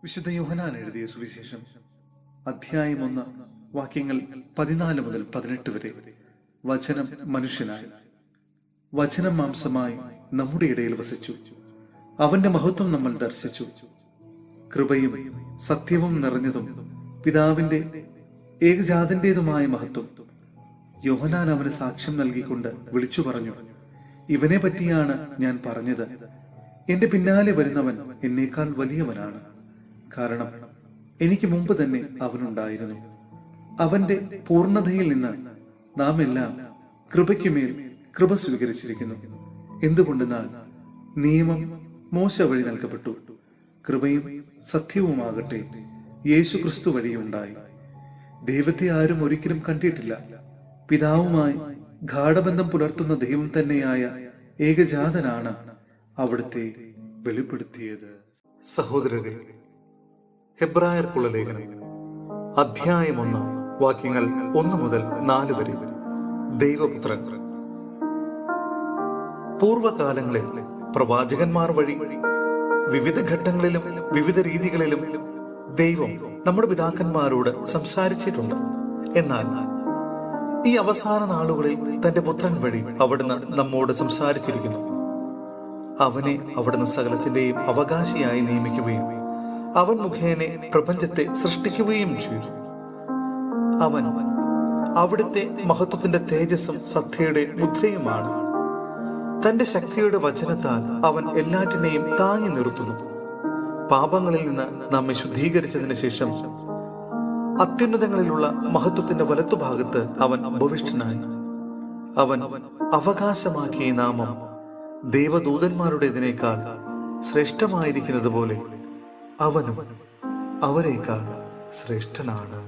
വിശുദ്ധ യോഹന്നാൻ എഴുതിയ സുവിശേഷം അധ്യായം 1 വാക്യങ്ങൾ 14 മുതൽ 18 വരെ. വചനം മനുഷ്യനായി, വചനം മാംസമായി നമ്മുടെ ഇടയിൽ വസിച്ചു. അവന്റെ മഹത്വം നമ്മൾ ദർശിച്ചു. കൃപയും സത്യവും നിറഞ്ഞതും പിതാവിന്റെ ഏകജാതന്റേതുമായ മഹത്വം. യോഹന്നാൻ അവന് സാക്ഷ്യം നൽകിക്കൊണ്ട് വിളിച്ചു പറഞ്ഞു, ഇവനെ പറ്റിയാണ് ഞാൻ പറഞ്ഞത്. എന്റെ പിന്നാലെ വരുന്നവൻ എന്നേക്കാൾ വലിയവനാണ്, കാരണം എനിക്ക് മുമ്പ് തന്നെ അവനുണ്ടായിരുന്നു. അവന്റെ പൂർണ്ണതയിൽ നിന്ന് നാം എല്ലാം കൃപയ്ക്കുമേൽ കൃപ സ്വീകരിച്ചിരിക്കുന്നു. എന്തുകൊണ്ടെന്നാൽ നിയമം മോശ വഴി നൽകപ്പെട്ടു, കൃപയും സത്യവുമാകട്ടെ യേശു ക്രിസ്തു വഴിയുണ്ടായി. ദൈവത്തെ ആരും ഒരിക്കലും കണ്ടിട്ടില്ല. പിതാവുമായി ഗാഢബന്ധം പുലർത്തുന്ന ദൈവം തന്നെയായ ഏകജാതനാണ് അവിടുത്തെ വെളിപ്പെടുത്തിയത്. സഹോദരരെ, ഹെബ്രായർക്കുള്ള ലേഖനം അധ്യായം 1 വാക്യങ്ങൾ 1 മുതൽ 4 വരെ. ദൈവപുത്രൻ. പൂർവകാലങ്ങളിൽ പ്രവാചകന്മാർ വഴി വിവിധ ഘട്ടങ്ങളിലും വിവിധ രീതികളിലും ദൈവം നമ്മുടെ പിതാക്കന്മാരോട് സംസാരിച്ചിട്ടുണ്ട്. എന്നാൽ ഈ അവസാന നാളുകളിൽ തന്റെ പുത്രൻ വഴി അവിടുന്ന് നമ്മോട് സംസാരിച്ചിരിക്കുന്നു. അവനെ അവിടുന്ന് സകലത്തിന്റെയും അവകാശിയായി നിയമിക്കുകയും അവൻ മുഖേന പ്രപഞ്ചത്തെ സൃഷ്ടിക്കുകയും ചെയ്തു. അവൻ അവിടുത്തെ മഹത്വത്തിന്റെ തേജസ്സും സത്യയുടെ മുദ്രയുമാണ്. തന്റെ ശക്തിയുടെ വചനത്താൽ അവൻ എല്ലാറ്റിനെയും താങ്ങി നിർത്തുന്നു. പാപങ്ങളിൽ നിന്ന് നമ്മെ ശുദ്ധീകരിച്ചതിന് ശേഷം അത്യുന്നതങ്ങളിലുള്ള മഹത്വത്തിന്റെ വലത്തുഭാഗത്ത് അവൻ ഉപവിഷ്ടനായി. അവൻ അവകാശമാക്കിയ നാമം ദേവദൂതന്മാരുടേതിനേക്കാൾ ശ്രേഷ്ഠമായിരിക്കുന്നത് പോലെ അവനും അവരേക്കാൾ ശ്രേഷ്ഠനാണ്.